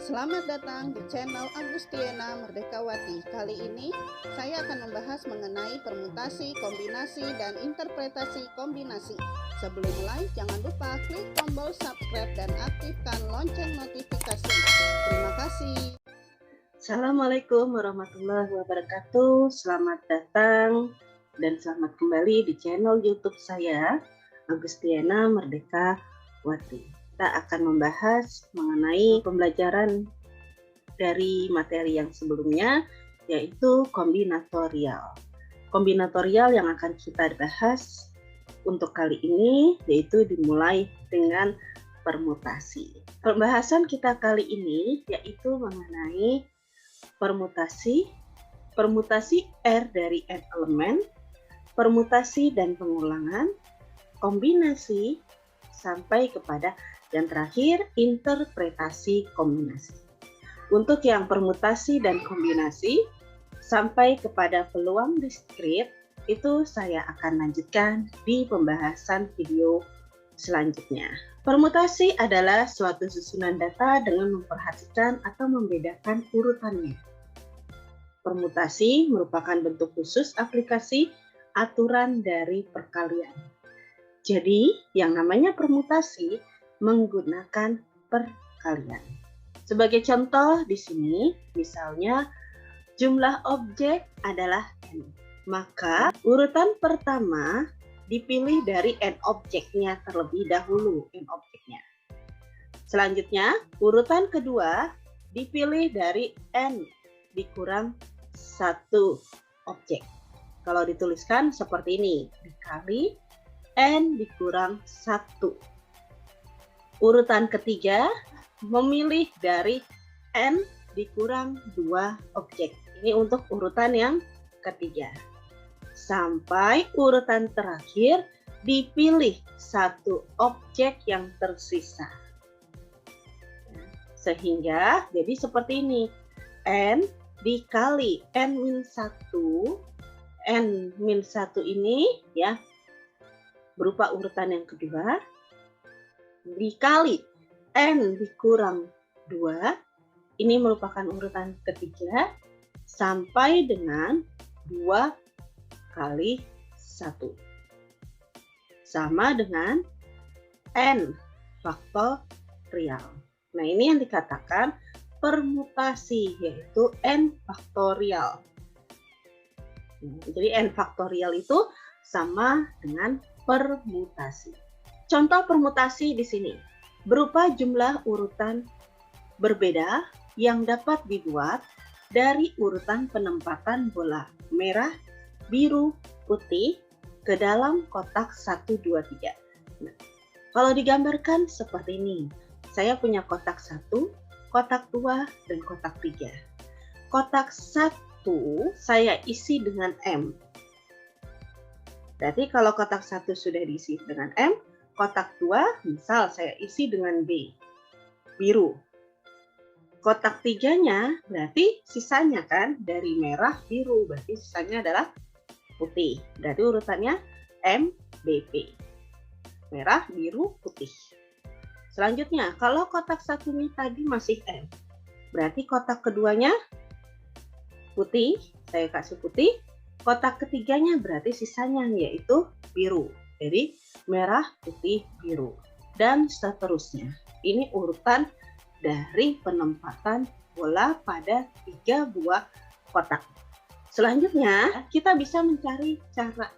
Selamat datang di channel Agustiana Merdekawati. Kali ini saya akan membahas mengenai permutasi, kombinasi, dan interpretasi kombinasi. Sebelum mulai, jangan lupa klik tombol subscribe dan aktifkan lonceng notifikasi. Terima kasih. Assalamualaikum warahmatullahi wabarakatuh. Selamat datang dan selamat kembali di channel YouTube saya, Agustiana Merdekawati. Kita akan membahas mengenai pembelajaran dari materi yang sebelumnya, yaitu kombinatorial. Kombinatorial yang akan kita bahas untuk kali ini yaitu dimulai dengan permutasi. Pembahasan kita kali ini yaitu mengenai permutasi, permutasi R dari N elemen, permutasi dan pengulangan, kombinasi, sampai kepada yang terakhir interpretasi kombinasi. Untuk yang permutasi dan kombinasi sampai kepada peluang diskrit itu saya akan lanjutkan di pembahasan video selanjutnya. Permutasi adalah suatu susunan data dengan memperhatikan atau membedakan urutannya. Permutasi merupakan bentuk khusus aplikasi aturan dari perkalian. Jadi, yang namanya permutasi menggunakan perkalian. Sebagai contoh di sini, misalnya jumlah objek adalah N. Maka urutan pertama dipilih dari N objeknya terlebih dahulu, N objeknya. Selanjutnya, urutan kedua dipilih dari N dikurang 1 objek. Kalau dituliskan seperti ini, dikali N dikurang 1. Urutan ketiga memilih dari N dikurang 2 objek. Ini untuk urutan yang ketiga. Sampai urutan terakhir dipilih 1 objek yang tersisa. Sehingga jadi seperti ini. N dikali N-1. N-1 ini ya berupa urutan yang kedua. Dikali N dikurang 2. Ini merupakan urutan ketiga. Sampai dengan 2 kali 1. Sama dengan N faktorial. Nah, ini yang dikatakan permutasi, yaitu N faktorial. Jadi N faktorial itu sama dengan permutasi. Contoh permutasi di sini berupa jumlah urutan berbeda yang dapat dibuat dari urutan penempatan bola merah, biru, putih ke dalam kotak 1, 2, 3. Nah, kalau digambarkan seperti ini, saya punya kotak 1, kotak 2, dan kotak 3. Kotak 1 saya isi dengan M. Berarti kalau kotak 1 sudah diisi dengan M, kotak 2 misal saya isi dengan B, biru. Kotak 3-nya berarti sisanya kan dari merah, biru, berarti sisanya adalah putih. Berarti urutannya M, B, P. Merah, biru, putih. Selanjutnya, kalau kotak 1-nya tadi masih M, berarti kotak keduanya putih, saya kasih putih. Kotak ketiganya berarti sisanya yaitu biru. Jadi merah, putih, biru. Dan seterusnya. Ini urutan dari penempatan bola pada 3 buah kotak. Selanjutnya, kita bisa mencari cara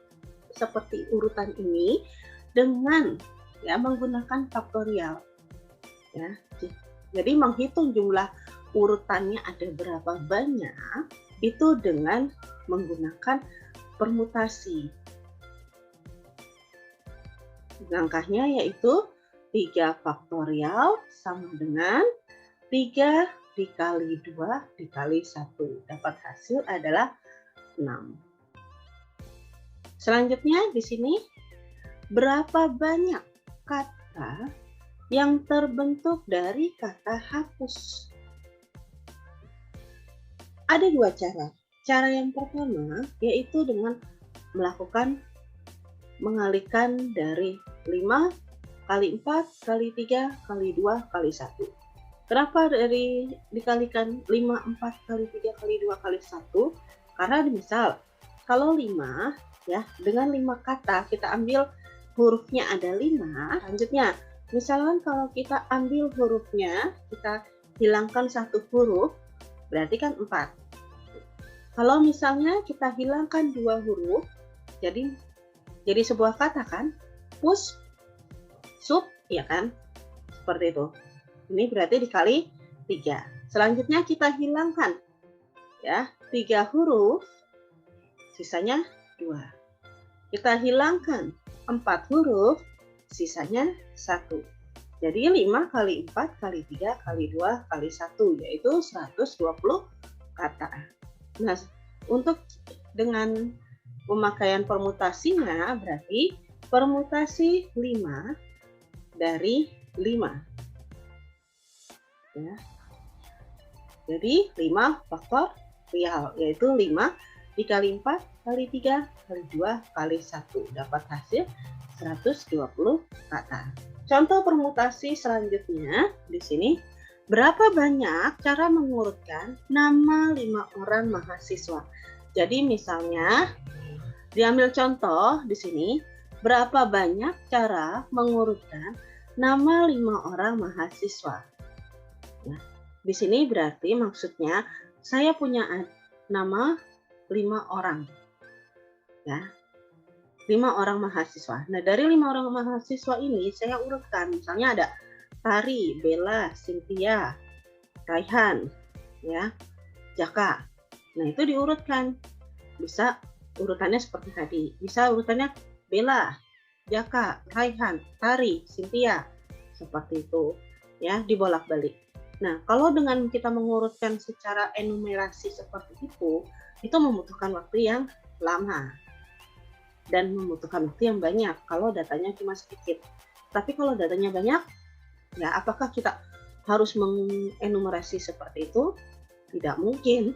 seperti urutan ini dengan menggunakan faktorial. Ya, jadi menghitung jumlah urutannya ada berapa banyak itu dengan menggunakan permutasi. Langkahnya yaitu 3 faktorial sama dengan 3 dikali 2 dikali 1. Dapat hasil adalah 6. Selanjutnya di sini berapa banyak kata yang terbentuk dari kata hapus? Ada 2 cara. Cara yang pertama yaitu dengan melakukan mengalihkan dari 5 kali 4 kali 3 kali 2 kali 1. Kenapa dikalikan 5, 4 kali 3 kali 2 kali 1? Karena misal kalau 5 ya, dengan 5 kata kita ambil hurufnya ada 5, selanjutnya misalkan kalau kita ambil hurufnya, kita hilangkan satu huruf, berarti kan 4. Kalau misalnya kita hilangkan 2 huruf, jadi sebuah kata kan? Push, sup, ya kan? Seperti itu. Ini berarti dikali 3. Selanjutnya kita hilangkan ya 3 huruf, sisanya 2. Kita hilangkan 4 huruf, sisanya 1. Jadi 5 kali 4 kali 3 kali 2 kali 1, yaitu 120 kata. Nah, untuk dengan pemakaian permutasinya berarti permutasi 5 dari 5. Ya. Jadi 5 faktorial, yaitu 5 dikali 4 kali 3 kali 2 kali 1, dapat hasil 120 kata. Contoh permutasi selanjutnya di sini, berapa banyak cara mengurutkan nama 5 orang mahasiswa. Jadi misalnya diambil contoh di sini, berapa banyak cara mengurutkan nama 5 orang mahasiswa. Nah, di sini berarti maksudnya saya punya nama 5 orang. Ya. 5 orang mahasiswa. Nah, dari 5 orang mahasiswa ini saya urutkan. Misalnya ada Tari, Bella, Cynthia, Raihan, ya, Jaka. Nah, itu diurutkan. Bisa urutannya seperti tadi. Bisa urutannya Bella, Jaka, Raihan, Tari, Cynthia. Seperti itu. Ya, dibolak-balik. Nah, kalau dengan kita mengurutkan secara enumerasi seperti itu membutuhkan waktu yang lama dan membutuhkan waktu yang banyak kalau datanya cuma sedikit. Tapi kalau datanya banyak, ya apakah kita harus mengenumerasi seperti itu? Tidak mungkin.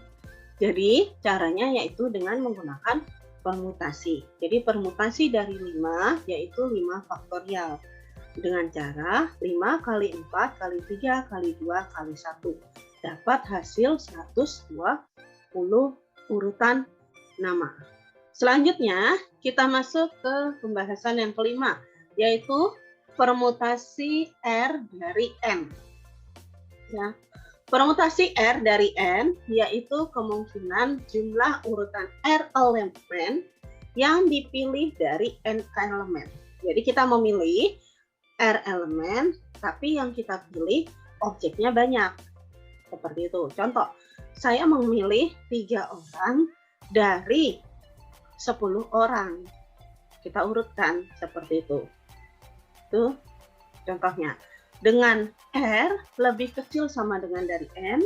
Jadi caranya yaitu dengan menggunakan permutasi. Jadi permutasi dari 5 yaitu 5 faktorial. Dengan cara 5 kali 4 kali 3 kali 2 kali 1. Dapat hasil 120 urutan nama. Selanjutnya kita masuk ke pembahasan yang kelima, yaitu permutasi R dari N. Ya. Permutasi R dari N yaitu kemungkinan jumlah urutan R elemen yang dipilih dari N elemen. Jadi kita memilih R elemen, tapi yang kita pilih objeknya banyak. Seperti itu. Contoh, saya memilih 3 orang dari 10 orang. Kita urutkan seperti itu. Itu contohnya. Dengan R lebih kecil sama dengan dari N,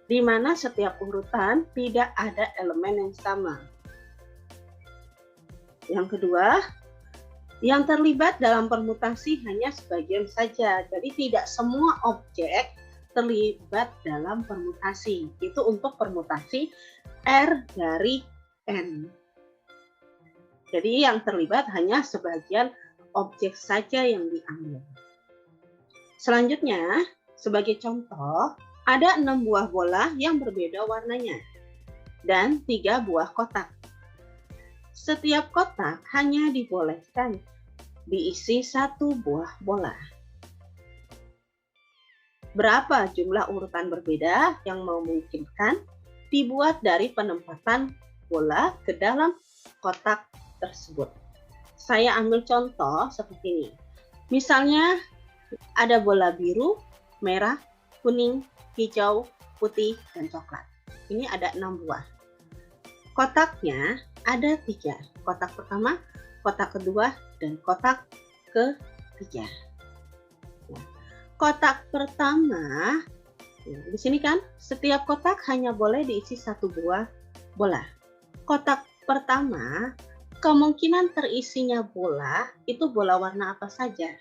di mana setiap urutan tidak ada elemen yang sama. Yang kedua, yang terlibat dalam permutasi hanya sebagian saja. Jadi tidak semua objek terlibat dalam permutasi. Itu untuk permutasi R dari N. Jadi yang terlibat hanya sebagian objek saja yang diambil. Selanjutnya, sebagai contoh, ada 6 buah bola yang berbeda warnanya dan 3 buah kotak. Setiap kotak hanya dibolehkan diisi 1 buah bola. Berapa jumlah urutan berbeda yang memungkinkan dibuat dari penempatan bola ke dalam kotak tersebut? Saya ambil contoh seperti ini. Misalnya ada bola biru, merah, kuning, hijau, putih, dan coklat. Ini ada 6 buah. Kotaknya ada 3. Kotak pertama, kotak kedua, dan kotak ketiga. Nah, kotak pertama, di sini kan setiap kotak hanya boleh diisi 1 buah bola. Kotak pertama, kemungkinan terisinya bola itu bola warna apa saja.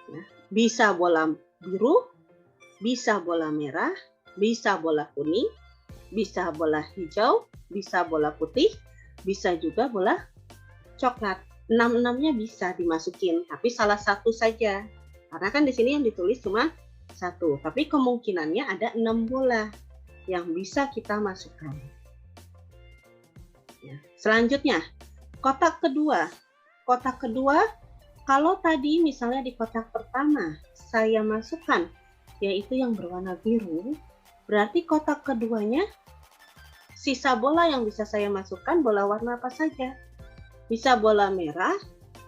Ya, bisa bola biru, bisa bola merah, bisa bola kuning, bisa bola hijau, bisa bola putih, bisa juga bola coklat. 6-6-nya bisa dimasukin, tapi salah satu saja. Karena kan di sini yang ditulis cuma 1. Tapi kemungkinannya ada 6 bola yang bisa kita masukkan. Ya. Selanjutnya, kotak kedua. Kotak kedua, kalau tadi misalnya di kotak pertama saya masukkan yaitu yang berwarna biru, berarti kotak keduanya sisa bola yang bisa saya masukkan bola warna apa saja. Bisa bola merah,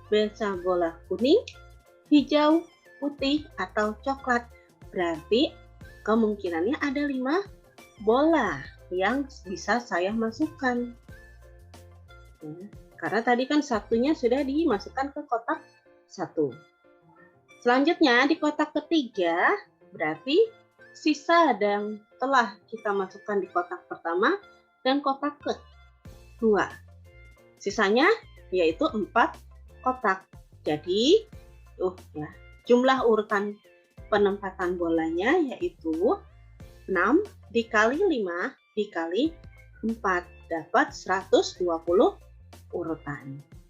bisa bola kuning, hijau, putih, atau coklat. Berarti kemungkinannya ada 5 bola yang bisa saya masukkan. Ya, karena tadi kan satunya sudah dimasukkan ke kotak 1. Selanjutnya di kotak ketiga, berarti sisa yang telah kita masukkan di kotak pertama dan kotak kedua. Sisanya yaitu 4 kotak. Jadi, jumlah urutan penempatan bolanya yaitu 6 dikali 5 dikali 4 dapat 120 urutan.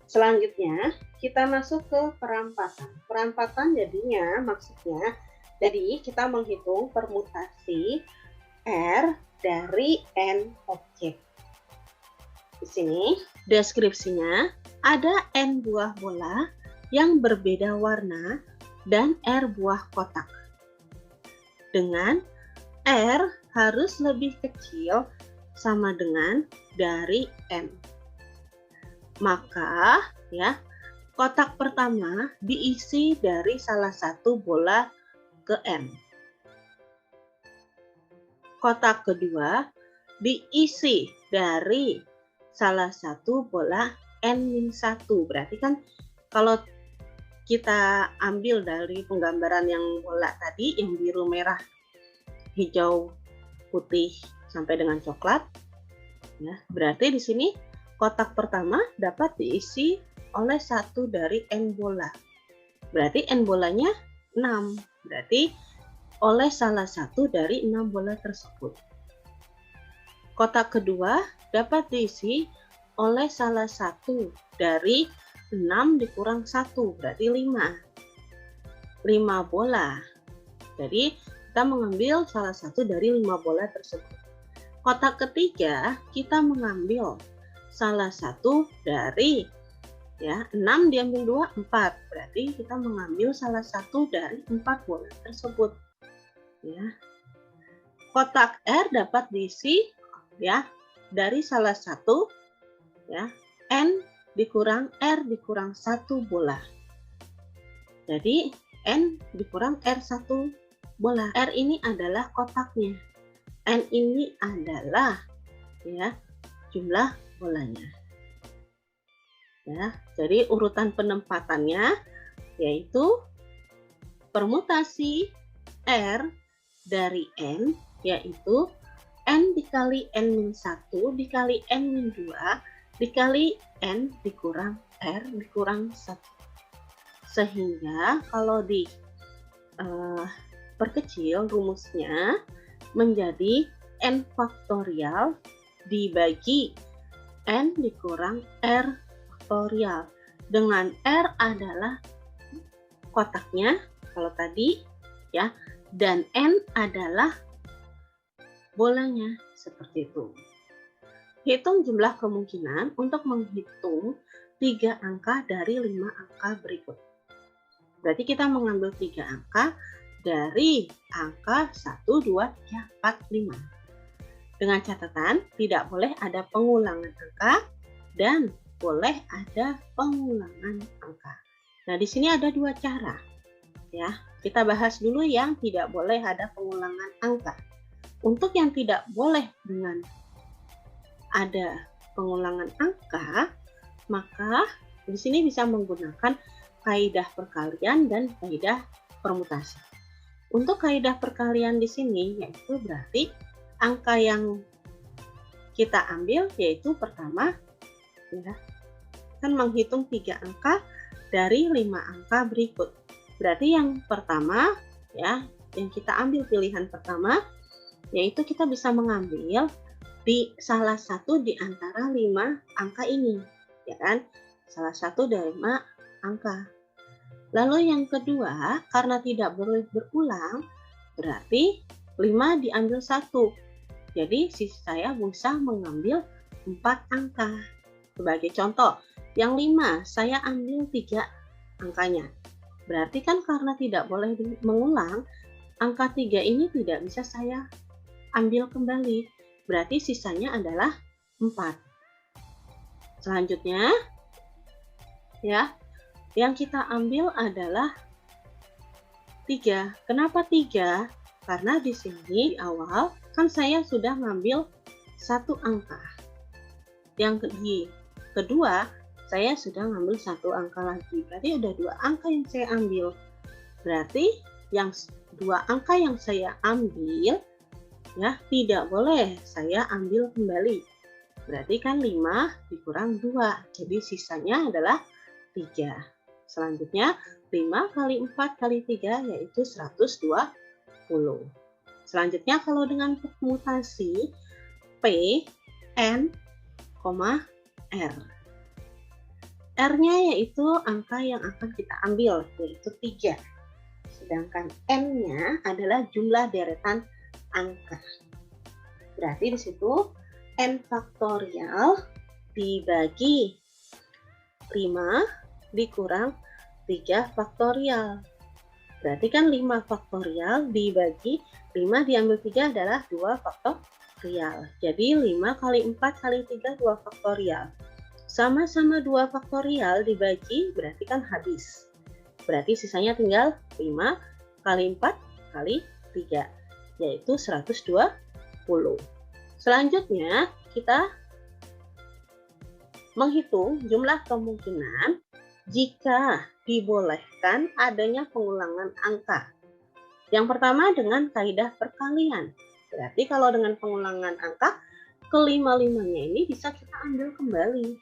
Selanjutnya, kita masuk ke perampatan. Perampatan jadinya maksudnya, jadi kita menghitung permutasi R dari N objek. Di sini deskripsinya ada N buah bola yang berbeda warna dan R buah kotak. Dengan R harus lebih kecil sama dengan dari N. Maka kotak pertama diisi dari salah satu bola ke N. Kotak kedua diisi dari salah satu bola N-1. Berarti kan kalau kita ambil dari penggambaran yang bola tadi, yang biru, merah, hijau, putih, sampai dengan coklat, berarti di sini kotak pertama dapat diisi oleh satu dari N bola. Berarti N bolanya 6. Berarti oleh salah satu dari 6 bola tersebut. Kotak kedua dapat diisi oleh salah satu dari 6 dikurang 1, berarti 5. 5 bola. Jadi kita mengambil salah satu dari 5 bola tersebut. Kotak ketiga kita mengambil salah satu dari 6 diambil 2, 4. Berarti kita mengambil salah satu dari 4 bola tersebut. Kotak R dapat diisi dari salah satu N dikurang R dikurang 1 bola. Jadi N dikurang R1 bola. R ini adalah kotaknya. N ini adalah jumlah bolanya. Jadi urutan penempatannya yaitu permutasi R dari N yaitu N dikali N-1 dikali N-2 dikali N dikurang R dikurang 1. Sehingga kalau di perkecil rumusnya menjadi N faktorial dibagi N dikurang R faktorial. Dengan R adalah kotaknya kalau tadi dan N adalah bolanya, seperti itu. Hitung jumlah kemungkinan untuk menghitung 3 angka dari 5 angka berikut. Berarti kita mengambil 3 angka dari angka 1, 2, 3, 4, 5. Dengan catatan tidak boleh ada pengulangan angka dan boleh ada pengulangan angka. Nah, di sini ada 2 cara. Kita bahas dulu yang tidak boleh ada pengulangan angka. Untuk yang tidak boleh dengan ada pengulangan angka, maka di sini bisa menggunakan kaidah perkalian dan kaidah permutasi. Untuk kaidah perkalian di sini yaitu berarti angka yang kita ambil yaitu pertama kan menghitung 3 angka dari 5 angka berikut. Berarti yang pertama yang kita ambil pilihan pertama yaitu kita bisa mengambil di salah satu di antara 5 angka ini, salah satu dari 5 angka. Lalu yang kedua, karena tidak boleh berulang, berarti 5 diambil 1. Jadi saya bisa mengambil 4 angka. Sebagai contoh, yang 5 saya ambil 3 angkanya. Berarti kan karena tidak boleh mengulang, angka 3 ini tidak bisa saya ambil kembali. Berarti sisanya adalah 4. Selanjutnya, ya, yang kita ambil adalah 3. Kenapa 3? Karena di sini di awal kan saya sudah ngambil 1 angka. Yang kedua, saya sudah ngambil 1 angka lagi. Berarti ada 2 angka yang saya ambil. Berarti yang 2 angka yang saya ambil, ya, tidak boleh saya ambil kembali. Berarti kan 5 dikurang 2. Jadi sisanya adalah 3. Selanjutnya 5 kali 4 kali 3 yaitu 120. Selanjutnya kalau dengan permutasi P, N, R. R-nya yaitu angka yang akan kita ambil, yaitu 3. Sedangkan N-nya adalah jumlah deretan angka. Berarti di situ N faktorial dibagi 5 dikurang 3 faktorial. Berarti kan 5 faktorial dibagi 5 diambil 3 adalah 2 faktorial. Jadi 5 kali 4 kali 3 2 faktorial. Sama-sama 2 faktorial dibagi berarti kan habis. Berarti sisanya tinggal 5 kali 4 kali 3 yaitu 120. Selanjutnya kita menghitung jumlah kemungkinan jika dibolehkan adanya pengulangan angka. Yang pertama dengan kaidah perkalian. Berarti kalau dengan pengulangan angka, kelima-limanya ini bisa kita ambil kembali.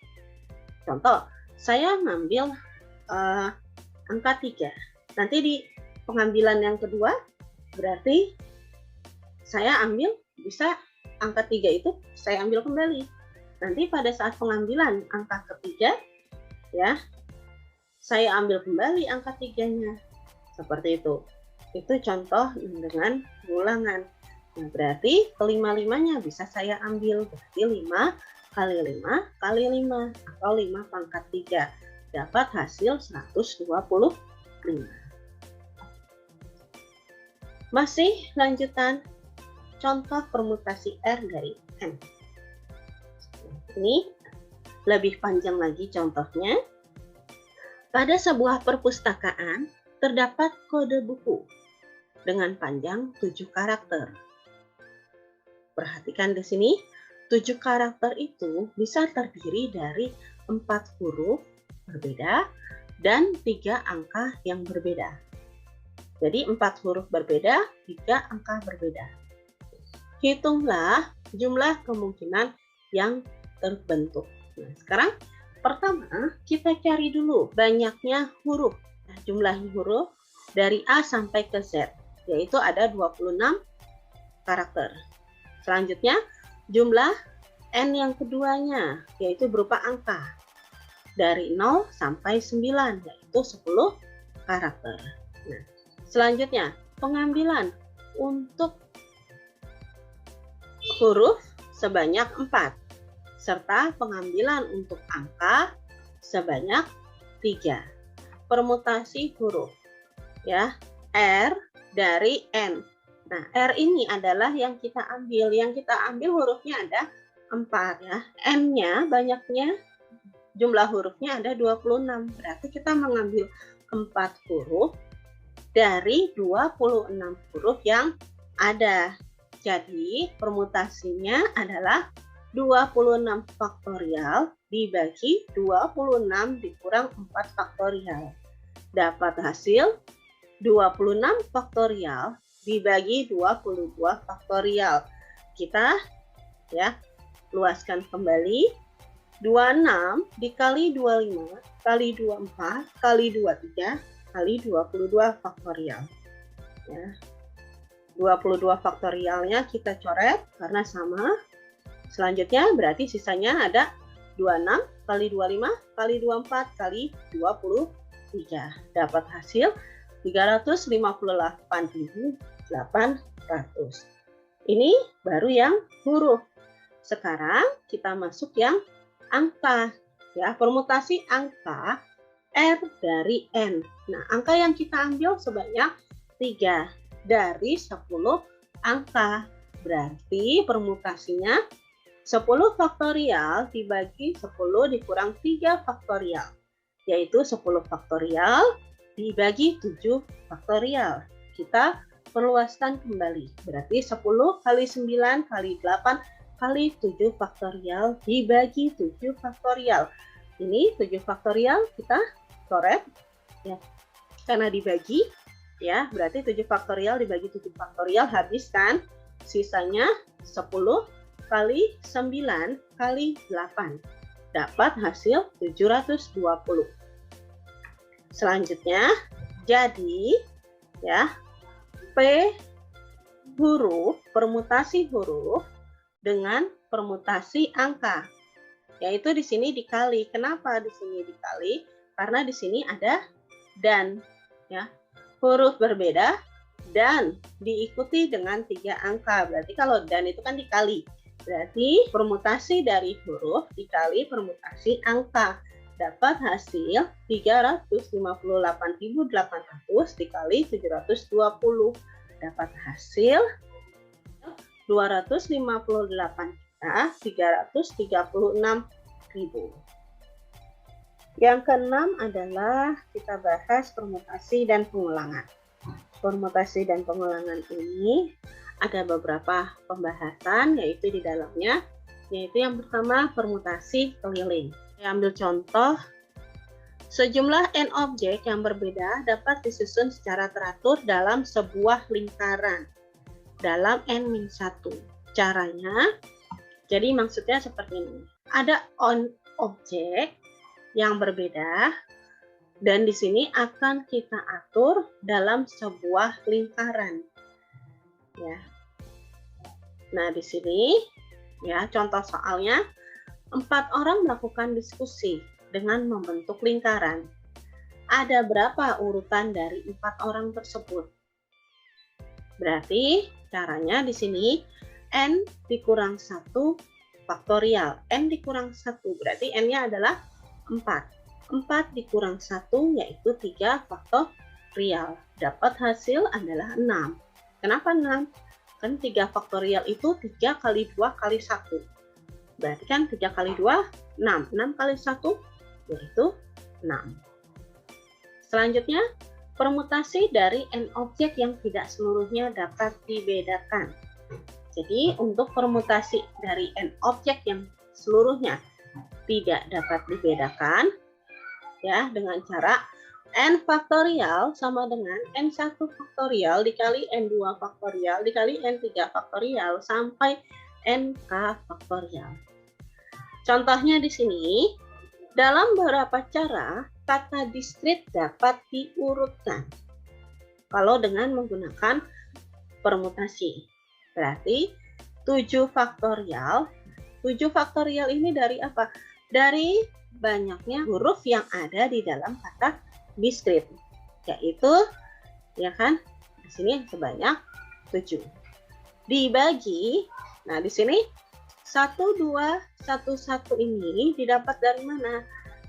Contoh, saya ngambil angka 3. Nanti di pengambilan yang kedua, berarti saya ambil bisa angka 3 itu saya ambil kembali. Nanti pada saat pengambilan angka ketiga, ya, saya ambil kembali angka 3-nya. Seperti itu. Itu contoh dengan pengulangan. Nah, berarti kelima-limanya bisa saya ambil. Berarti 5 kali 5 kali 5 atau 5 pangkat 3. Dapat hasil 125. Masih lanjutan contoh permutasi R dari M. Ini lebih panjang lagi contohnya. Pada sebuah perpustakaan terdapat kode buku dengan panjang 7 karakter. Perhatikan di sini, 7 karakter itu bisa terdiri dari 4 huruf berbeda dan 3 angka yang berbeda. Jadi 4 huruf berbeda, 3 angka berbeda. Hitunglah jumlah kemungkinan yang terbentuk. Nah, sekarang pertama kita cari dulu banyaknya huruf. Nah, jumlah huruf dari A sampai ke Z, yaitu ada 26 karakter. Selanjutnya jumlah N yang keduanya, yaitu berupa angka. Dari 0 sampai 9, yaitu 10 karakter. Nah, selanjutnya pengambilan untuk huruf sebanyak 4. Serta pengambilan untuk angka sebanyak 3. Permutasi huruf, ya, R dari N. Nah, R ini adalah yang kita ambil. Yang kita ambil hurufnya ada 4, ya. N-nya banyaknya, jumlah hurufnya ada 26. Berarti kita mengambil 4 huruf dari 26 huruf yang ada. Jadi permutasinya adalah 26 faktorial dibagi 26 dikurang 4 faktorial. Dapat hasil 26 faktorial dibagi 22 faktorial. Kita, ya, luaskan kembali. 26 dikali 25 kali 24 kali 23 kali 22 faktorial. Ya. 22 faktorialnya kita coret karena sama. Selanjutnya berarti sisanya ada 26 kali 25 kali 24 kali 23. Dapat hasil 358.100. 800. Ini baru yang huruf. Sekarang kita masuk yang angka. Ya, permutasi angka R dari N. Nah, angka yang kita ambil sebanyak 3 dari 10 angka. Berarti permutasinya 10 faktorial dibagi 10 dikurang 3 faktorial. Yaitu 10 faktorial dibagi 7 faktorial. Kita perluaskan kembali. Berarti 10 kali 9 kali 8 kali 7 faktorial dibagi 7 faktorial. Ini 7 faktorial kita coret ya. Karena dibagi ya, berarti 7 faktorial dibagi 7 faktorial habis kan? Sisanya 10 kali 9 kali 8. Dapat hasil 720. Selanjutnya jadi ya, P huruf, permutasi huruf dengan permutasi angka. Yaitu di sini dikali. Kenapa di sini dikali? Karena di sini ada dan ya. Huruf berbeda dan diikuti dengan 3 angka. Berarti kalau dan itu kan dikali. Berarti permutasi dari huruf dikali permutasi angka. Dapat hasil 358.800 dikali 720. Dapat hasil 258.336.000. Yang keenam adalah kita bahas permutasi dan pengulangan. Permutasi dan pengulangan ini ada beberapa pembahasan yaitu di dalamnya, yaitu yang pertama permutasi keliling. Saya ambil contoh, sejumlah n objek yang berbeda dapat disusun secara teratur dalam sebuah lingkaran dalam n-1. Caranya, jadi maksudnya seperti ini. Ada objek yang berbeda dan di sini akan kita atur dalam sebuah lingkaran. Ya. Nah, di sini ya contoh soalnya 4 orang melakukan diskusi dengan membentuk lingkaran. Ada berapa urutan dari 4 orang tersebut? Berarti caranya di sini n dikurang 1 faktorial. N dikurang 1 berarti n-nya adalah 4. 4 dikurang 1 yaitu 3 faktorial. Dapat hasil adalah 6. Kenapa 6? Kan 3 faktorial itu 3 kali 2 kali 1. Berarti kan 3 kali 2, 6. 6 kali 1 yaitu 6. Selanjutnya, permutasi dari n objek yang tidak seluruhnya dapat dibedakan. Jadi, untuk permutasi dari n objek yang seluruhnya tidak dapat dibedakan, ya, dengan cara n faktorial sama dengan n1 faktorial dikali n2 faktorial dikali n3 faktorial sampai nk faktorial. Contohnya di sini, dalam beberapa cara kata diskrit dapat diurutkan kalau dengan menggunakan permutasi. Berarti 7 faktorial. 7 faktorial ini dari apa? Dari banyaknya huruf yang ada di dalam kata diskrit, yaitu ya kan di sini sebanyak 7 dibagi. Nah, di sini 1 2 1 1 ini didapat dari mana?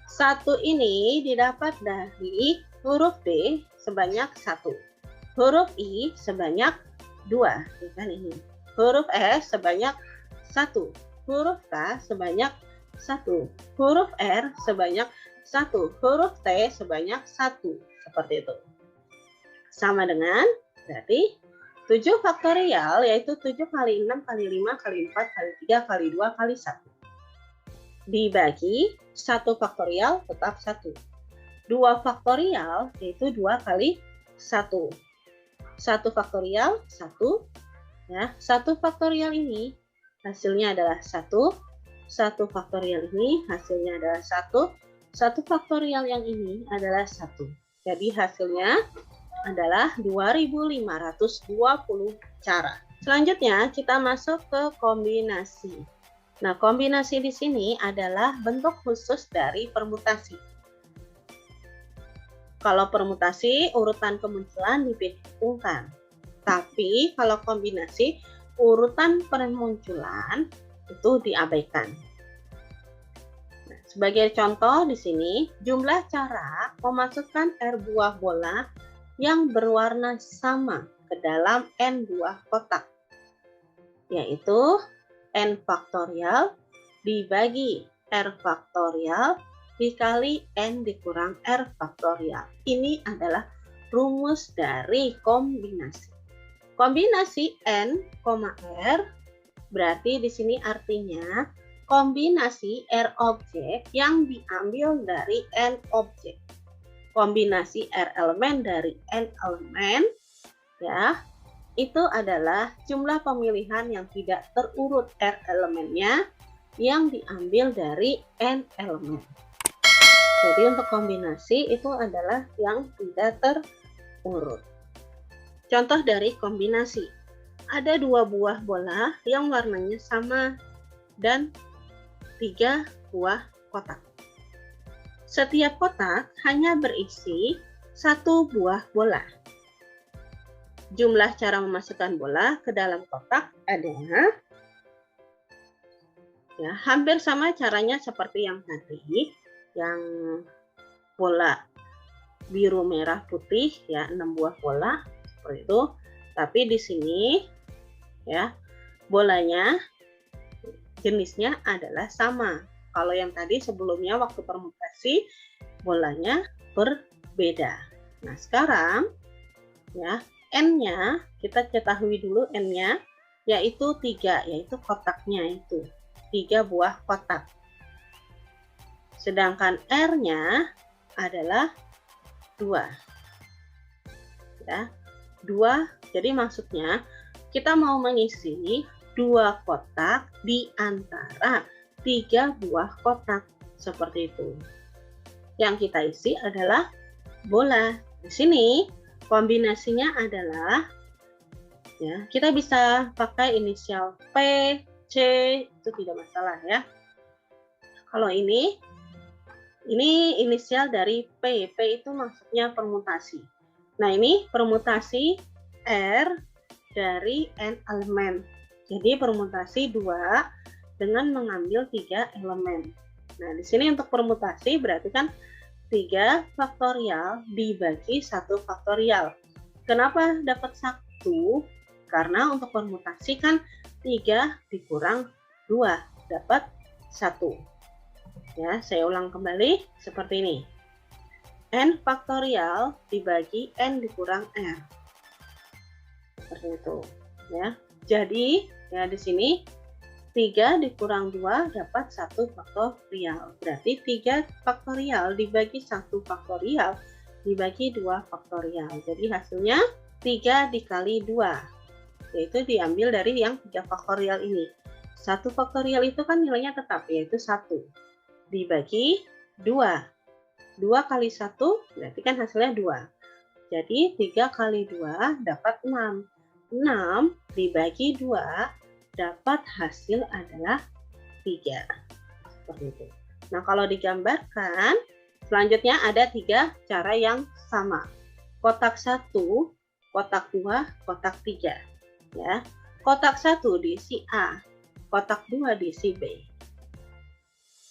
1 ini didapat dari huruf D sebanyak 1, huruf I sebanyak 2, ya kan ini. Huruf S sebanyak 1, huruf K sebanyak 1, huruf R sebanyak 1, huruf T sebanyak 1. Seperti itu. Sama dengan berarti 7 faktorial yaitu 7 kali 6 kali 5 kali 4 kali 3 kali 2 kali 1. Dibagi 1 faktorial tetap 1. 2 faktorial yaitu 2 kali 1. 1 faktorial 1. Ya, 1 faktorial ini hasilnya adalah 1. 1 faktorial ini hasilnya adalah 1. 1 faktorial yang ini adalah 1. Jadi hasilnya adalah 2520 cara. Selanjutnya kita masuk ke kombinasi. Nah, kombinasi di sini adalah bentuk khusus dari permutasi. Kalau permutasi urutan kemunculan diperhitungkan. Tapi kalau kombinasi, urutan permunculan itu diabaikan. Nah, sebagai contoh di sini, jumlah cara memasukkan R buah bola yang berwarna sama ke dalam N buah kotak, yaitu N faktorial dibagi R faktorial dikali N dikurang R faktorial. Ini adalah rumus dari kombinasi. Kombinasi N, R berarti di sini artinya kombinasi R objek yang diambil dari N objek. Kombinasi R elemen dari N elemen, ya, itu adalah jumlah pemilihan yang tidak terurut R elemennya yang diambil dari N elemen. Jadi untuk kombinasi itu adalah yang tidak terurut. Contoh dari kombinasi. Ada 2 buah bola yang warnanya sama dan 3 buah kotak. Setiap kotak hanya berisi 1 buah bola. Jumlah cara memasukkan bola ke dalam kotak adalah, ya, hampir sama caranya seperti yang tadi, yang bola biru merah putih, ya, 6 buah bola seperti itu. Tapi di sini, ya, bolanya jenisnya adalah sama. Kalau yang tadi sebelumnya waktu permutasi bolanya berbeda. Nah, sekarang, ya, N-nya kita ketahui dulu, N-nya yaitu 3, yaitu kotaknya itu 3 buah kotak. Sedangkan R-nya adalah 2. Ya, 2. Jadi maksudnya kita mau mengisi 2 kotak di antara 3 buah kotak seperti itu. Yang kita isi adalah bola. Di sini kombinasinya adalah, ya, kita bisa pakai inisial P, C, itu tidak masalah, ya. Kalau ini inisial dari P. P itu maksudnya permutasi. Nah, ini permutasi R dari N elemen. Jadi permutasi 2 dengan mengambil 3 elemen. Nah, di sini untuk permutasi berarti kan 3 faktorial dibagi 1 faktorial. Kenapa dapat 1? Karena untuk permutasi kan 3 dikurang 2 dapat 1. Ya, saya ulang kembali seperti ini. N faktorial dibagi N dikurang R. Seperti itu, ya. Jadi, ya, di sini 3 dikurang 2 dapat 1 faktorial. Berarti 3 faktorial dibagi 1 faktorial dibagi 2 faktorial. Jadi hasilnya 3 dikali 2. Yaitu diambil dari yang 3 faktorial ini. 1 faktorial itu kan nilainya tetap, yaitu 1. Dibagi 2. 2 kali 1 berarti kan hasilnya 2. Jadi 3 kali 2 dapat 6. 6 dibagi 2 dapat hasil adalah 3. Seperti itu. Nah, kalau digambarkan, selanjutnya ada 3 cara yang sama. Kotak 1, kotak 2, kotak 3. Ya. Kotak 1 diisi A, kotak 2 diisi B.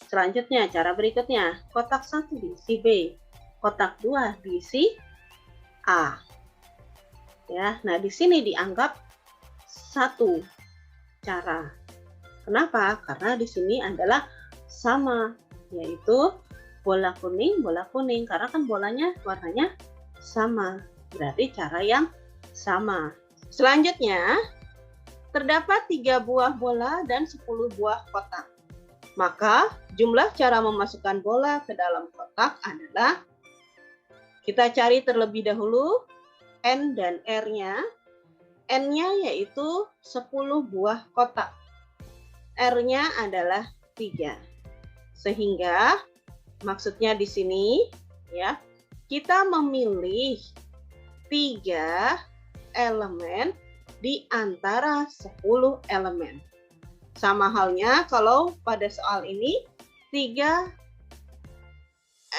Selanjutnya, cara berikutnya, kotak 1 diisi B, kotak 2 diisi A. Ya, nah di sini dianggap 1 cara. Kenapa? Karena di sini adalah sama, yaitu bola kuning, karena kan bolanya warnanya sama. Berarti cara yang sama. Selanjutnya, terdapat 3 buah bola dan 10 buah kotak. Maka jumlah cara memasukkan bola ke dalam kotak adalah, kita cari terlebih dahulu N dan R-nya. N-nya yaitu 10 buah kotak. R-nya adalah 3. Sehingga maksudnya di sini, ya, kita memilih 3 elemen di antara 10 elemen. Sama halnya kalau pada soal ini 3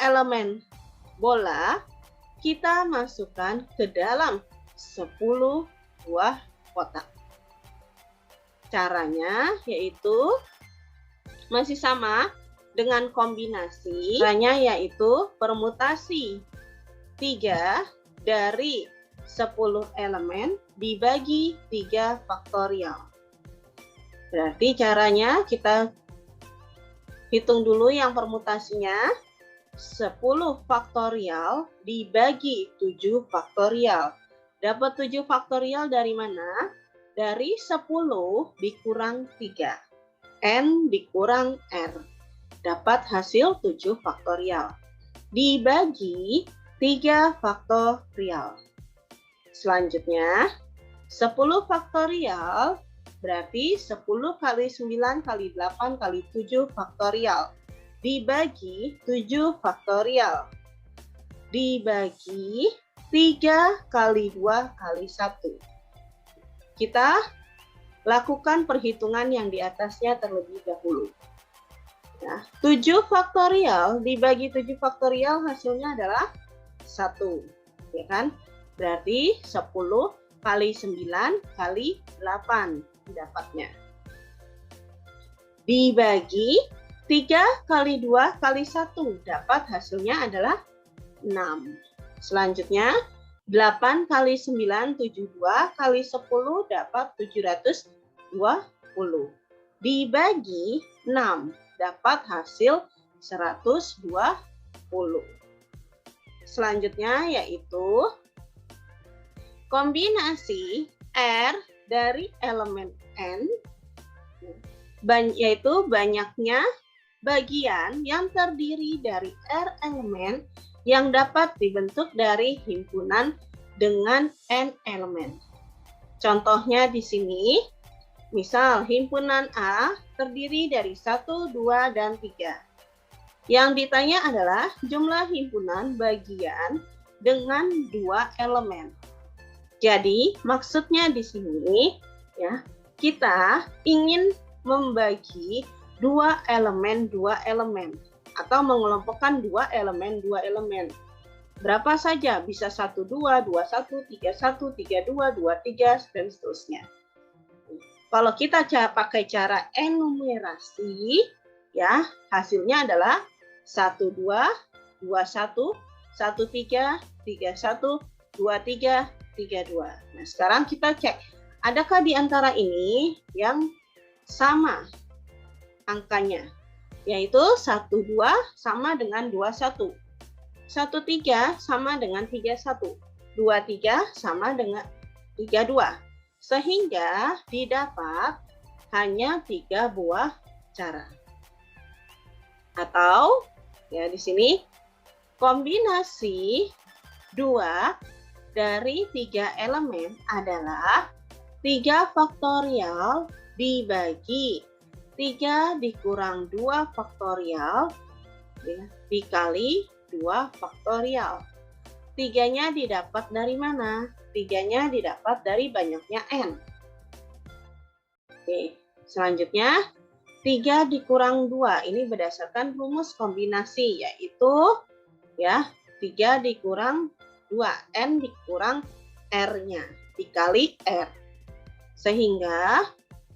elemen bola kita masukkan ke dalam 10 buah kotak. Caranya yaitu masih sama dengan kombinasi. Caranya yaitu permutasi 3 dari 10 elemen dibagi 3 faktorial. Berarti caranya kita hitung dulu yang permutasinya. 10 faktorial dibagi 7 faktorial. Dapat 7 faktorial dari mana? Dari 10 dikurang 3. N dikurang R. Dapat hasil 7 faktorial. Dibagi 3 faktorial. Selanjutnya, 10 faktorial berarti 10 kali 9 kali 8 kali 7 faktorial. Dibagi 7 faktorial. Dibagi 3 kali 2 kali 1. Kita lakukan perhitungan yang di atasnya terlebih dahulu. Nah, 7 faktorial dibagi 7 faktorial hasilnya adalah 1. Ya kan? Berarti 10 kali 9 kali 8 dapatnya. Dibagi 3 kali 2 kali 1 dapat hasilnya adalah 6. Selanjutnya 8 kali 9 72 kali 10 dapat 720. Dibagi 6 dapat hasil 120. Selanjutnya yaitu kombinasi R dari elemen N, yaitu banyaknya bagian yang terdiri dari R elemen yang dapat dibentuk dari himpunan dengan N elemen. Contohnya di sini, misal himpunan A terdiri dari 1, 2, dan 3. Yang ditanya adalah jumlah himpunan bagian dengan 2 elemen. Jadi, maksudnya di sini ya, kita ingin membagi 2 elemen atau mengelompokkan 2 elemen. Berapa saja? Bisa 1, 2, 2, 1, 3, 1, 3, 2, 2, 3, dan seterusnya. Kalau kita pakai cara enumerasi, ya hasilnya adalah 1, 2, 2, 1, 1, 3, 3, 1, 2, 3, 3, 2. Nah, sekarang kita cek, adakah di antara ini yang sama angkanya, yaitu 1, 2 sama dengan 2, 1. 1, 3 sama dengan 3, 1. 2, 3 sama dengan 3, 2. Sehingga didapat hanya 3 buah cara. Atau, ya di sini, kombinasi 2 dari 3 elemen adalah 3 faktorial dibagi 3 dikurang 2 faktorial ya, dikali 2 faktorial. 3-nya didapat dari mana? 3-nya didapat dari banyaknya N. Oke, selanjutnya 3 dikurang 2. Ini berdasarkan rumus kombinasi, yaitu ya 3 dikurang 2. N dikurang R-nya dikali R. Sehingga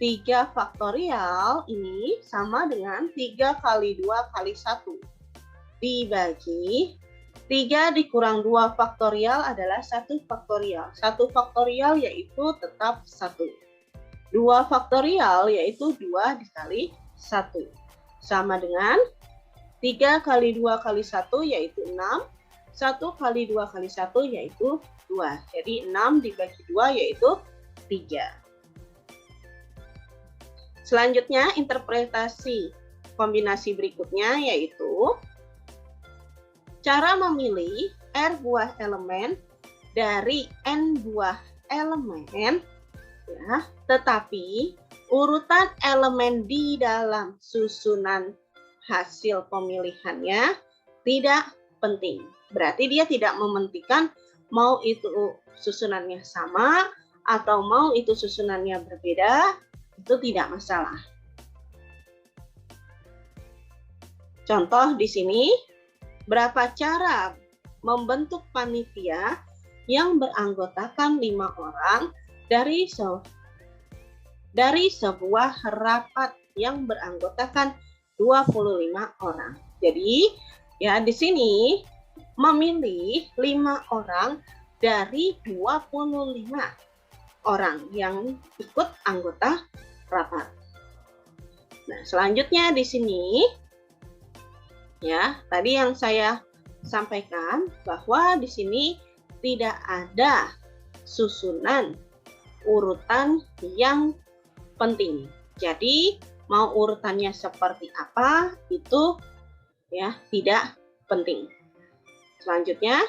3 faktorial ini sama dengan 3 kali 2 kali 1. Dibagi 3 dikurang 2 faktorial adalah 1 faktorial. 1 faktorial yaitu tetap 1. 2 faktorial yaitu 2 dikali 1. Sama dengan 3 kali 2 kali 1 yaitu 6. 1 kali 2 kali 1 yaitu 2. Jadi 6 dibagi 2 yaitu 3. Selanjutnya, interpretasi kombinasi berikutnya yaitu cara memilih R buah elemen dari N buah elemen, ya, tetapi urutan elemen di dalam susunan hasil pemilihannya tidak penting. Berarti dia tidak mementingkan mau itu susunannya sama atau mau itu susunannya berbeda, itu tidak masalah. Contoh di sini, berapa cara membentuk panitia yang beranggotakan 5 orang dari sebuah rapat yang beranggotakan 25 orang. Jadi, ya di sini memilih 5 orang dari 25 orang yang ikut anggota rapat. Nah, selanjutnya di sini ya, tadi yang saya sampaikan bahwa di sini tidak ada susunan urutan yang penting. Jadi, mau urutannya seperti apa itu ya tidak penting. Selanjutnya,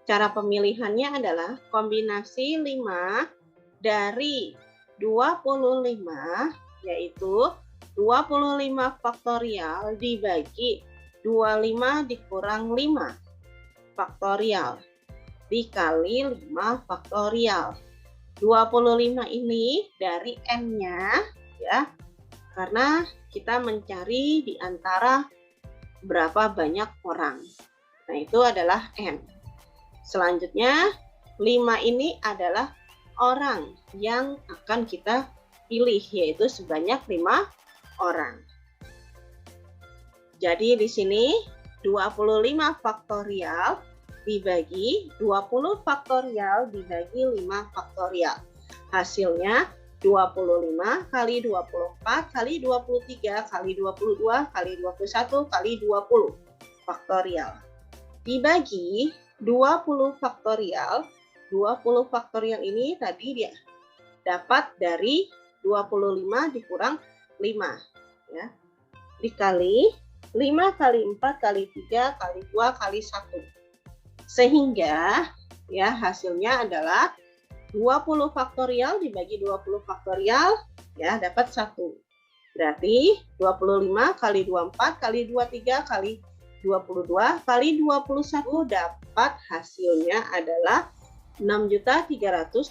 cara pemilihannya adalah kombinasi 5 dari 25, yaitu 25 faktorial dibagi 25 dikurang 5 faktorial dikali 5 faktorial. 25 ini dari N-nya ya, karena kita mencari di antara berapa banyak orang. Nah, itu adalah N. Selanjutnya, 5 ini adalah orang yang akan kita pilih, yaitu sebanyak 5 orang. Jadi di sini 25 faktorial dibagi 20 faktorial dibagi 5 faktorial. Hasilnya 25 kali 24 kali 23 kali 22 kali 21 kali 20 faktorial. Dibagi 20 faktorial. 20 faktorial ini tadi dia dapat dari 25 dikurang 5 ya. Dikali 5 kali 4 kali 3 kali 2 kali 1. Sehingga ya hasilnya adalah 20 faktorial dibagi 20 faktorial ya dapat 1. Berarti 25 kali 24 kali 23 kali 22 kali 21 dapat hasilnya adalah 6.375.600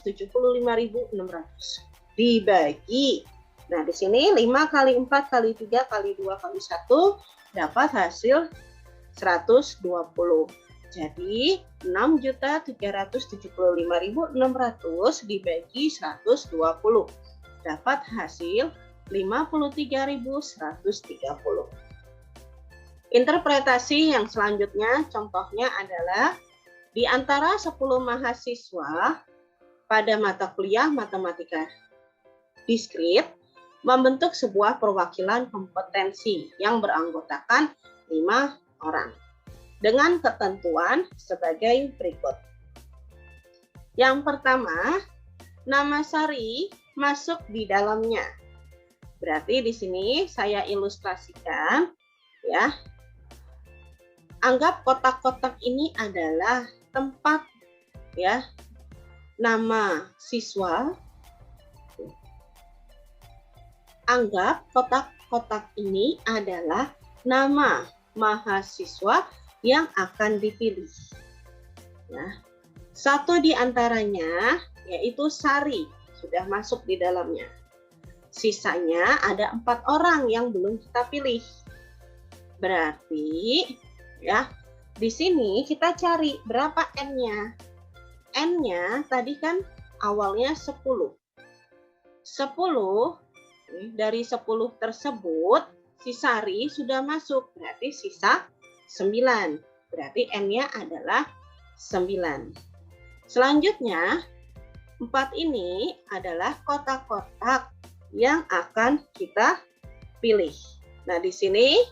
dibagi. Nah, di sini 5 kali 4 kali 3 kali 2 kali 1 dapat hasil 120. Jadi 6.375.600 dibagi 120 dapat hasil 53.130. Interpretasi yang selanjutnya contohnya adalah di antara 10 mahasiswa pada mata kuliah matematika diskrit membentuk sebuah perwakilan kompetensi yang beranggotakan 5 orang dengan ketentuan sebagai berikut. Yang pertama, nama Sari masuk di dalamnya. Berarti di sini saya ilustrasikan ya. Anggap kotak-kotak ini adalah tempat ya nama siswa. Anggap kotak-kotak ini adalah nama mahasiswa yang akan dipilih. Ya. Satu di antaranya yaitu Sari sudah masuk di dalamnya. Sisanya ada 4 orang yang belum kita pilih. Berarti ya di sini kita cari berapa N-nya. N-nya tadi kan awalnya 10. 10 dari 10 tersebut si Sari sudah masuk, berarti sisa 9. Berarti N-nya adalah 9. Selanjutnya 4 ini adalah kotak-kotak yang akan kita pilih. Nah, di sini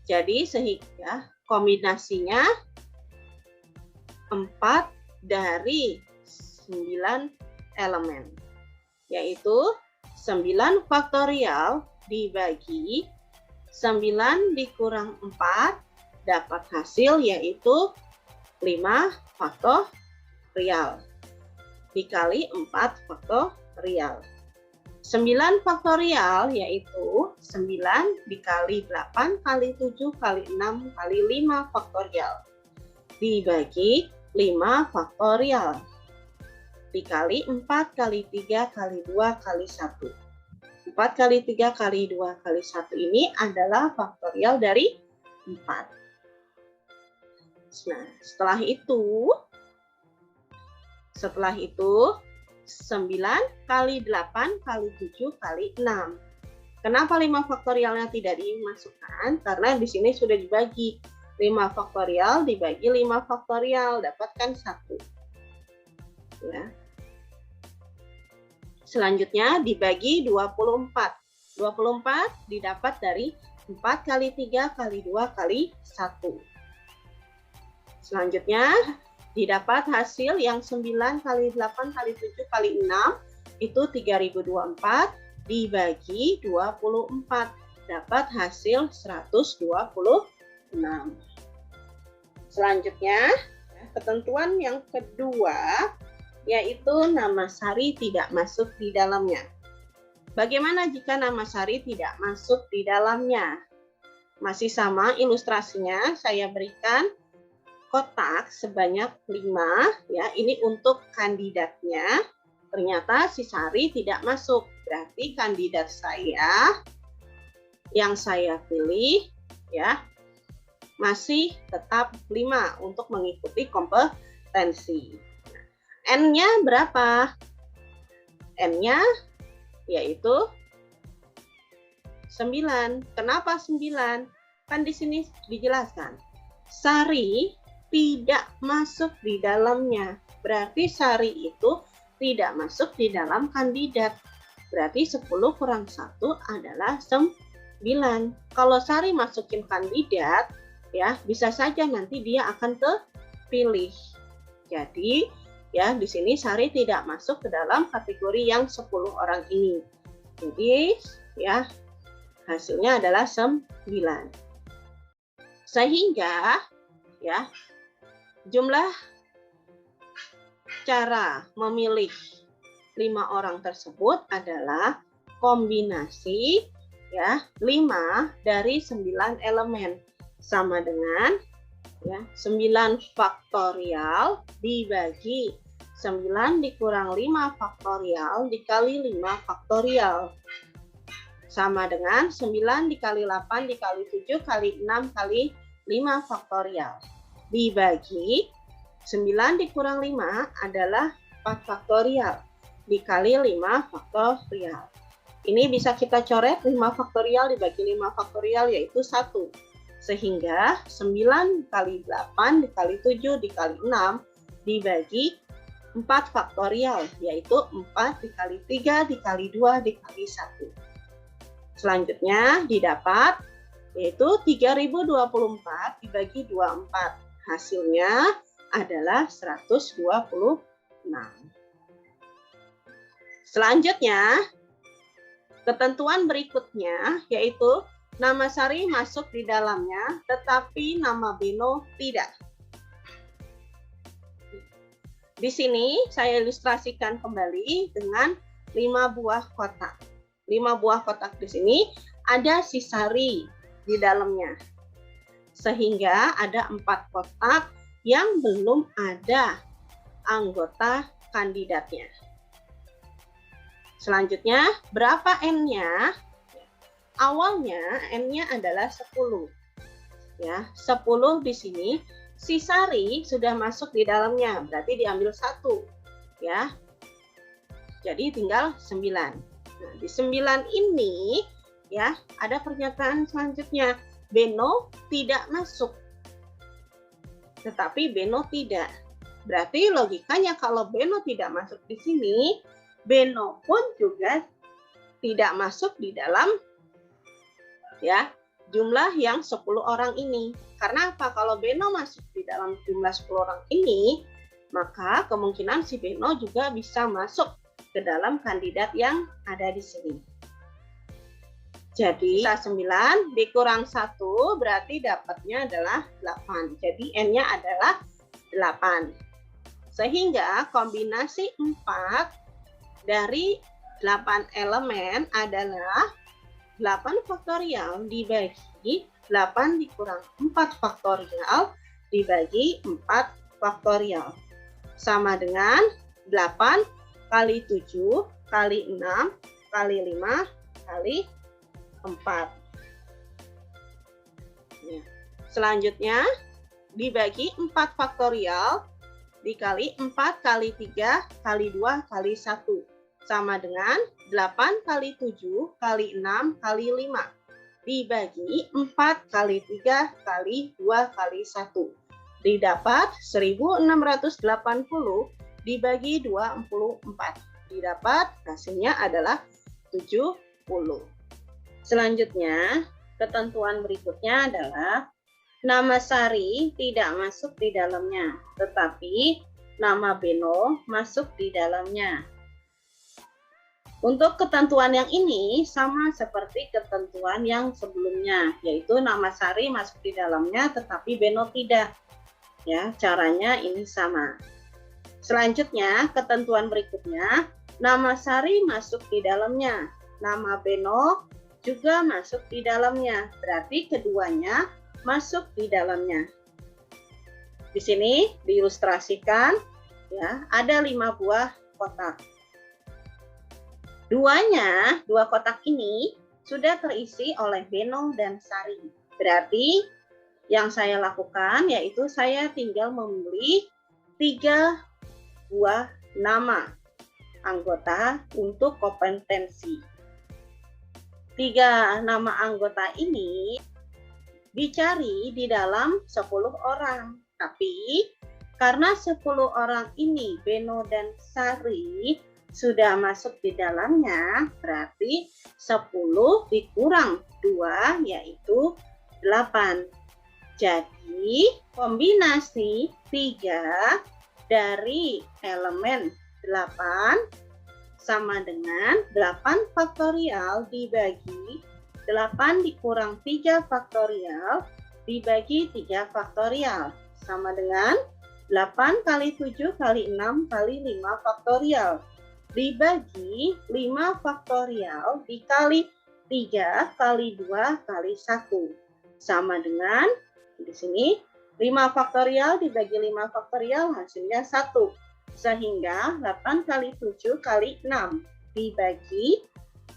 jadi sehingga kombinasinya 4 dari 9 elemen, yaitu 9 faktorial dibagi 9 dikurang 4 dapat hasil yaitu 5 faktorial dikali 4 faktorial. 9 faktorial yaitu 9 dikali 8 kali 7 kali 6 kali 5 faktorial dibagi 5 faktorial dikali 4 kali 3 kali 2 kali 1. 4 kali 3 kali 2 kali 1 ini adalah faktorial dari 4. Nah, setelah itu 9 kali 8 kali 7 kali 6. Kenapa 5 faktorialnya tidak dimasukkan? Karena di sini sudah dibagi. 5 faktorial dibagi 5 faktorial, dapatkan 1. Ya. Selanjutnya dibagi 24. 24 didapat dari 4 kali 3 kali 2 kali 1. Selanjutnya didapat hasil yang 9 kali 8 kali 7 kali 6 itu 3024 dibagi 24. Dapat hasil 126. Selanjutnya ketentuan yang kedua yaitu nama sari tidak masuk di dalamnya. Bagaimana jika nama sari tidak masuk di dalamnya? Masih sama ilustrasinya, saya berikan kotak sebanyak 5, ya. Ini untuk kandidatnya. Ternyata si sari tidak masuk. Berarti kandidat saya yang saya pilih, ya, masih tetap 5 untuk mengikuti kompetensi. N-nya berapa? N-nya yaitu 9. Kenapa 9? Kan di sini dijelaskan. Sari tidak masuk di dalamnya. Berarti sari itu tidak masuk di dalam kandidat. Berarti 10 kurang 1 adalah 9. Kalau sari masukin kandidat, ya bisa saja nanti dia akan kepilih. Jadi ya di sini sari tidak masuk ke dalam kategori yang 10 orang ini. Jadi ya hasilnya adalah 9. Sehingga ya jumlah cara memilih 5 orang tersebut adalah kombinasi ya 5 dari 9 elemen sama dengan ya 9 faktorial dibagi 9 dikurang 5 faktorial dikali 5 faktorial sama dengan 9 dikali 8 dikali 7 kali 6 kali 5 faktorial dibagi 9 dikurang 5 adalah 4 faktorial dikali 5 faktorial. Ini bisa kita coret 5 faktorial dibagi 5 faktorial yaitu 1. Sehingga 9 kali 8 dikali 7 dikali 6 dibagi 4 faktorial, yaitu 4 dikali 3 dikali 2 dikali 1. Selanjutnya didapat yaitu 3024 dibagi 24. Hasilnya adalah 126. Selanjutnya, ketentuan berikutnya yaitu nama sari masuk di dalamnya, tetapi nama Beno tidak. Di sini saya ilustrasikan kembali dengan 5 buah kotak. 5 buah kotak di sini ada si sari di dalamnya. Sehingga ada 4 kotak yang belum ada anggota kandidatnya. Selanjutnya, berapa N-nya? Awalnya N-nya adalah 10. Ya, 10 di sini si sari sudah masuk di dalamnya, berarti diambil 1. Ya. Jadi tinggal 9. Nah, di 9 ini ya, ada pernyataan selanjutnya. Beno tidak masuk. Tetapi Beno tidak. Berarti logikanya kalau Beno tidak masuk di sini, Beno pun juga tidak masuk di dalam ya jumlah yang 10 orang ini. Karena apa? Kalau Beno masuk di dalam jumlah 10 orang ini, maka kemungkinan si Beno juga bisa masuk ke dalam kandidat yang ada di sini. Jadi 9 dikurang 1 berarti dapatnya adalah 8. Jadi N-nya adalah 8. Sehingga kombinasi 4 dari 8 elemen adalah 8 faktorial dibagi 8 dikurang 4 faktorial dibagi 4 faktorial. Sama dengan 8 kali 7 kali 6 kali 5 kali 4. Ya. Selanjutnya dibagi 4 faktorial dikali 4 kali 3 kali 2 kali 1 sama dengan 8 kali 7 kali 6 kali 5 dibagi 4 kali 3 kali 2 kali 1. Didapat 1680 dibagi 24. Didapat hasilnya adalah 70. Selanjutnya, ketentuan berikutnya adalah nama Sari tidak masuk di dalamnya, tetapi nama Beno masuk di dalamnya. Untuk ketentuan yang ini sama seperti ketentuan yang sebelumnya, yaitu nama Sari masuk di dalamnya tetapi Beno tidak. Ya, caranya ini sama. Selanjutnya, ketentuan berikutnya, nama Sari masuk di dalamnya, nama Beno juga masuk di dalamnya. Berarti keduanya masuk di dalamnya. Di sini diilustrasikan ya, ada 5 buah kotak. Dua kotak ini sudah terisi oleh Beno dan Sari. Berarti yang saya lakukan yaitu saya tinggal memilih 3 buah nama anggota untuk kompetensi. 3 nama anggota ini dicari di dalam 10 orang. Tapi karena 10 orang ini Beno dan Sari sudah masuk di dalamnya, berarti 10 dikurang 2 yaitu 8. Jadi kombinasi 3 dari elemen 8 sama dengan 8 faktorial dibagi 8 dikurang 3 faktorial dibagi 3 faktorial sama dengan 8 kali 7 kali 6 kali 5 faktorial dibagi 5 faktorial dikali 3 kali 2 kali 1 sama dengan di sini 5 faktorial dibagi 5 faktorial hasilnya 1. Sehingga 8 kali 7 kali 6 dibagi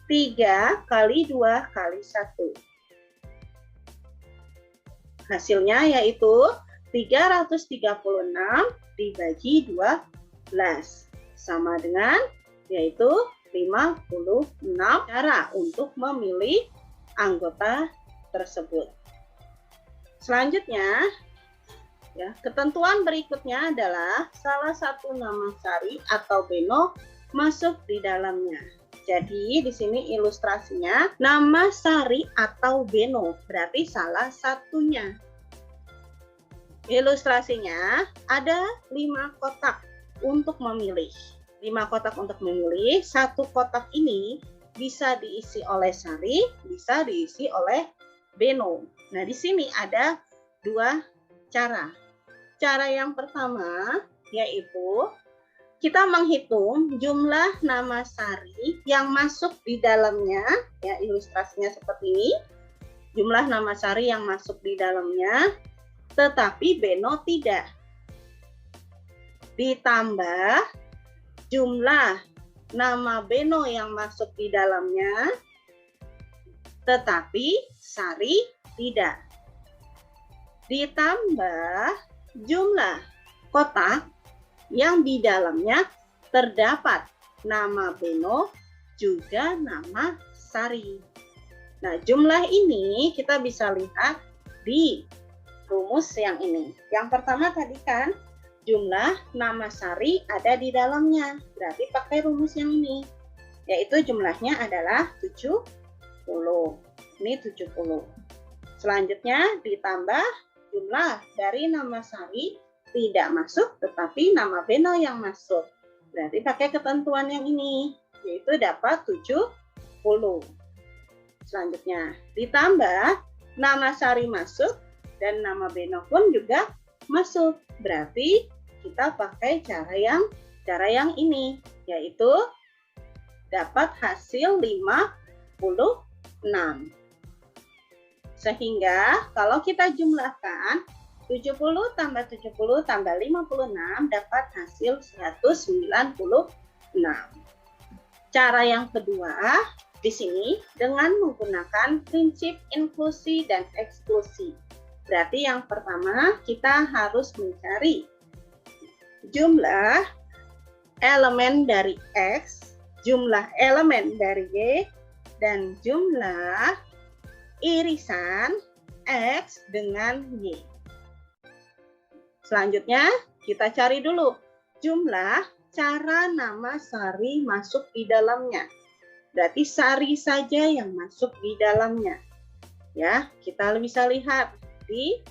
3 kali 2 kali 1. Hasilnya yaitu 336 dibagi 12 sama dengan yaitu 56 cara untuk memilih anggota tersebut. Selanjutnya, ya, ketentuan berikutnya adalah salah satu nama Sari atau Beno masuk di dalamnya. Jadi di sini ilustrasinya nama Sari atau Beno berarti salah satunya. Ilustrasinya ada 5 kotak untuk memilih. 5 kotak untuk memilih. 1 kotak ini bisa diisi oleh Sari, bisa diisi oleh Beno. Nah, di sini ada 2 cara. Cara yang pertama yaitu kita menghitung jumlah nama Sari yang masuk di dalamnya, ya ilustrasinya seperti ini. Jumlah nama Sari yang masuk di dalamnya, tetapi Beno tidak. Ditambah jumlah nama Beno yang masuk di dalamnya, tetapi Sari tidak. Ditambah jumlah kotak yang di dalamnya terdapat nama Beno juga nama Sari. Nah, jumlah ini kita bisa lihat di rumus yang ini. Yang pertama tadi kan jumlah nama Sari ada di dalamnya. Berarti pakai rumus yang ini. Yaitu jumlahnya adalah 70. Ini 70. Selanjutnya ditambah jumlah dari nama Sari tidak masuk tetapi nama Beno yang masuk. Berarti pakai ketentuan yang ini, yaitu dapat 70. Selanjutnya ditambah nama Sari masuk dan nama Beno pun juga masuk. Berarti kita pakai cara yang ini, yaitu dapat hasil 56. Sehingga kalau kita jumlahkan 70 tambah 70 tambah 56 dapat hasil 196. Cara yang kedua di sini dengan menggunakan prinsip inklusi dan eksklusi. Berarti yang pertama kita harus mencari jumlah elemen dari X, jumlah elemen dari Y, dan jumlah irisan X dengan Y. Selanjutnya, kita cari dulu jumlah cara nama Sari masuk di dalamnya. Berarti Sari saja yang masuk di dalamnya. Ya, kita bisa lihat di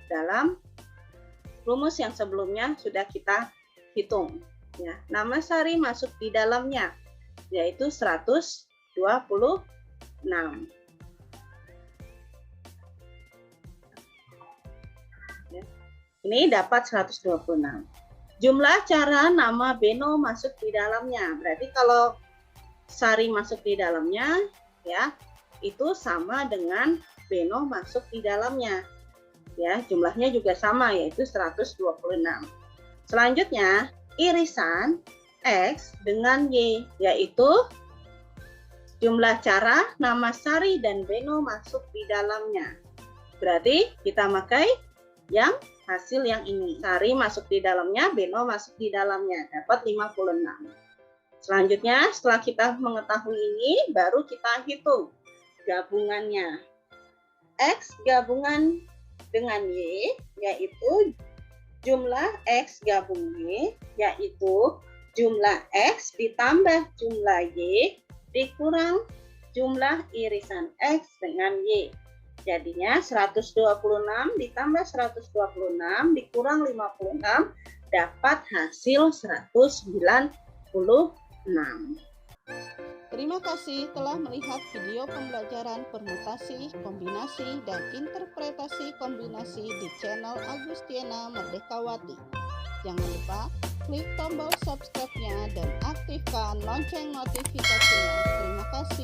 dalam rumus yang sebelumnya sudah kita hitung. Ya, nama Sari masuk di dalamnya yaitu 126. Ya. Ini dapat 126. Jumlah cara nama Beno masuk di dalamnya. Berarti kalau Sari masuk di dalamnya, ya, itu sama dengan Beno masuk di dalamnya. Ya, jumlahnya juga sama yaitu 126. Selanjutnya, irisan X dengan Y yaitu jumlah cara nama Sari dan Beno masuk di dalamnya. Berarti kita pakai yang hasil yang ini. Sari masuk di dalamnya, Beno masuk di dalamnya, dapat 56. Selanjutnya, setelah kita mengetahui ini, baru kita hitung gabungannya. X gabungan dengan Y, yaitu jumlah X gabung Y, yaitu jumlah X ditambah jumlah Y, dikurang jumlah irisan X dengan Y. Jadinya 126 ditambah 126 dikurang 56 dapat hasil 196. Terima kasih telah melihat video pembelajaran permutasi, kombinasi, dan interpretasi kombinasi di channel Agustiana Merdekawati. Jangan lupa klik tombol subscribe-nya dan aktifkan lonceng notifikasinya. Terima kasih.